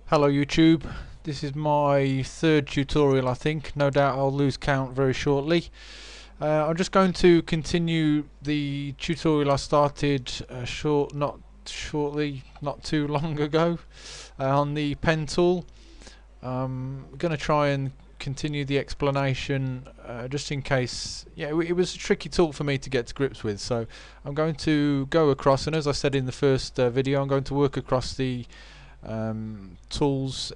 Hello YouTube, this is my third tutorial I think. No doubt I'll lose count very shortly. I'm just going to continue the tutorial I started not too long ago on the pen tool. I'm going to try and continue the explanation just in case. Yeah, it was a tricky tool for me to get to grips with, so I'm going to go across, and as I said in the first video, I'm going to work across the tools,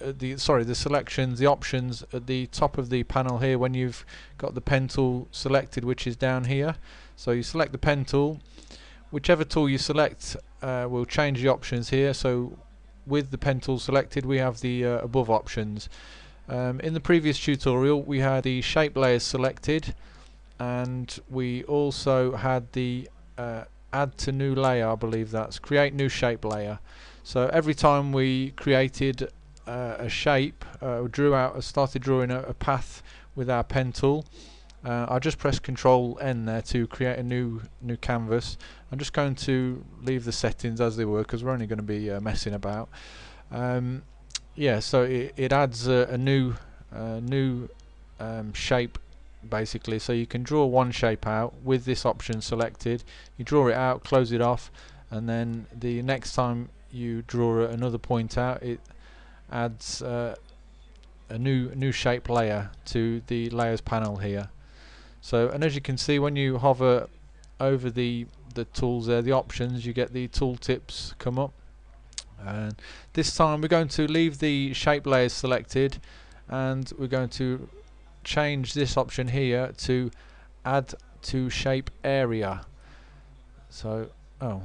the selections, the options at the top of the panel here when you've got the pen tool selected, which is down here. So you select the pen tool, whichever tool you select will change the options here. So with the pen tool selected, we have the above options. In the previous tutorial we had the shape layers selected, and we also had the add to new layer, I believe that's create new shape layer. So every time we created a shape, started drawing a path with our pen tool, I just press Control N there to create a new canvas. I'm just going to leave the settings as they were because we're only going to be messing about. Yeah, so it adds a new shape basically. So you can draw one shape out with this option selected. You draw it out, close it off, and then the next time you draw another point out, it adds a new shape layer to the layers panel here. So, and as you can see, when you hover over the tools there, the options, you get the tooltips come up. And this time we're going to leave the shape layers selected, and we're going to change this option here to add to shape area. So, oh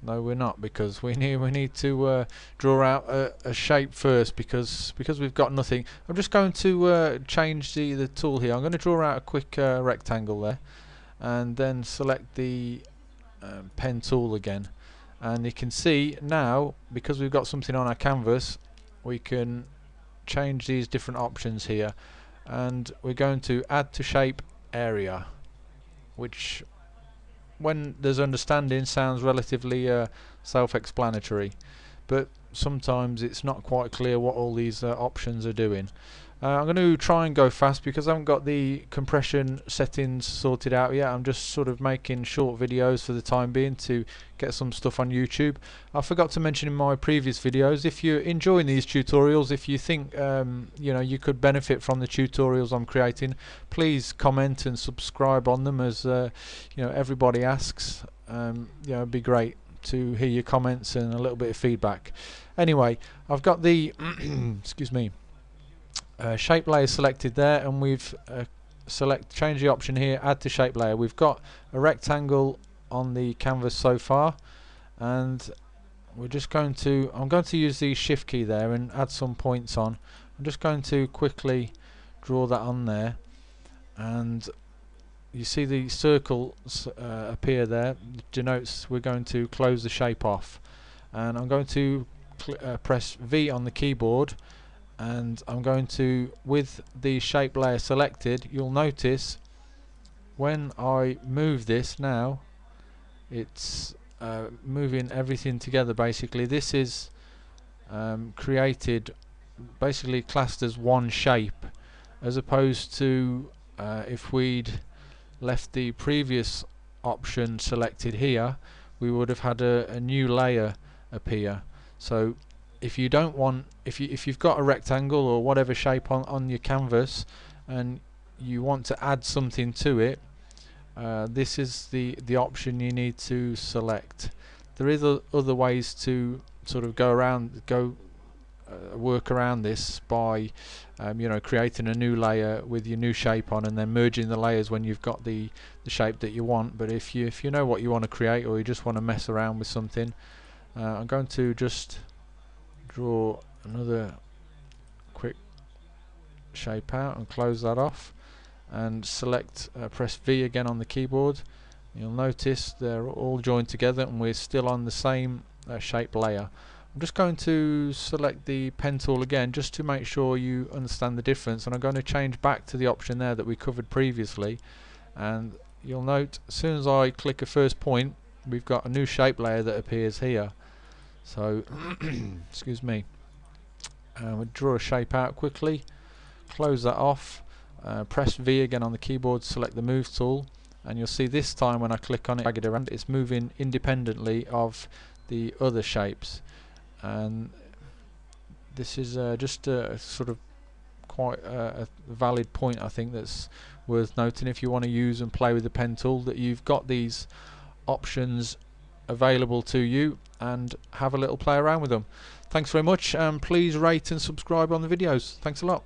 no, we're not, because we need to draw out a shape first, because we've got nothing. I'm just going to change the tool here. I'm going to draw out a quick rectangle there, and then select the pen tool again. And you can see now, because we've got something on our canvas, we can change these different options here, and we're going to add to shape area, which, when there's understanding, sounds relatively self-explanatory, but sometimes it's not quite clear what all these options are doing. I'm going to try and go fast because I haven't got the compression settings sorted out yet. I'm just sort of making short videos for the time being to get some stuff on YouTube. I forgot to mention in my previous videos, if you're enjoying these tutorials, if you think you know, you could benefit from the tutorials I'm creating, please comment and subscribe on them, as you know, everybody asks. You know, it'd be great to hear your comments and a little bit of feedback. Anyway, I've got the excuse me, shape layer selected there, and we've change the option here, add to shape layer. We've got a rectangle on the canvas so far, and we're just going to, I'm going to use the shift key there and add some points on. I'm just going to quickly draw that on there, and you see the circle appear there, denotes we're going to close the shape off. And I'm going to press V on the keyboard, and I'm going to, with the shape layer selected, you'll notice when I move this now, it's moving everything together basically. This is created, basically classed as one shape, as opposed to if we'd left the previous option selected here, we would have had a new layer appear. So if you don't want, if you've got a rectangle or whatever shape on your canvas and you want to add something to it, this is the option you need to select. There is other ways to sort of work around this by you know, creating a new layer with your new shape on, and then merging the layers when you've got the shape that you want. But if you know what you want to create, or you just want to mess around with something, I'm going to just draw another quick shape out and close that off, and select press V again on the keyboard. You'll notice they're all joined together and we're still on the same shape layer. I'm just going to select the pen tool again just to make sure you understand the difference, and I'm going to change back to the option there that we covered previously, and you'll note as soon as I click a first point, we've got a new shape layer that appears here. So excuse me. We'll draw a shape out quickly, close that off, press V again on the keyboard, select the move tool, and you'll see this time when I click on it, drag it around, it's moving independently of the other shapes. And this is just a sort of quite a valid point, I think, that's worth noting if you want to use and play with the pen tool, that you've got these options available to you and have a little play around with them. Thanks very much, and please rate and subscribe on the videos. Thanks a lot.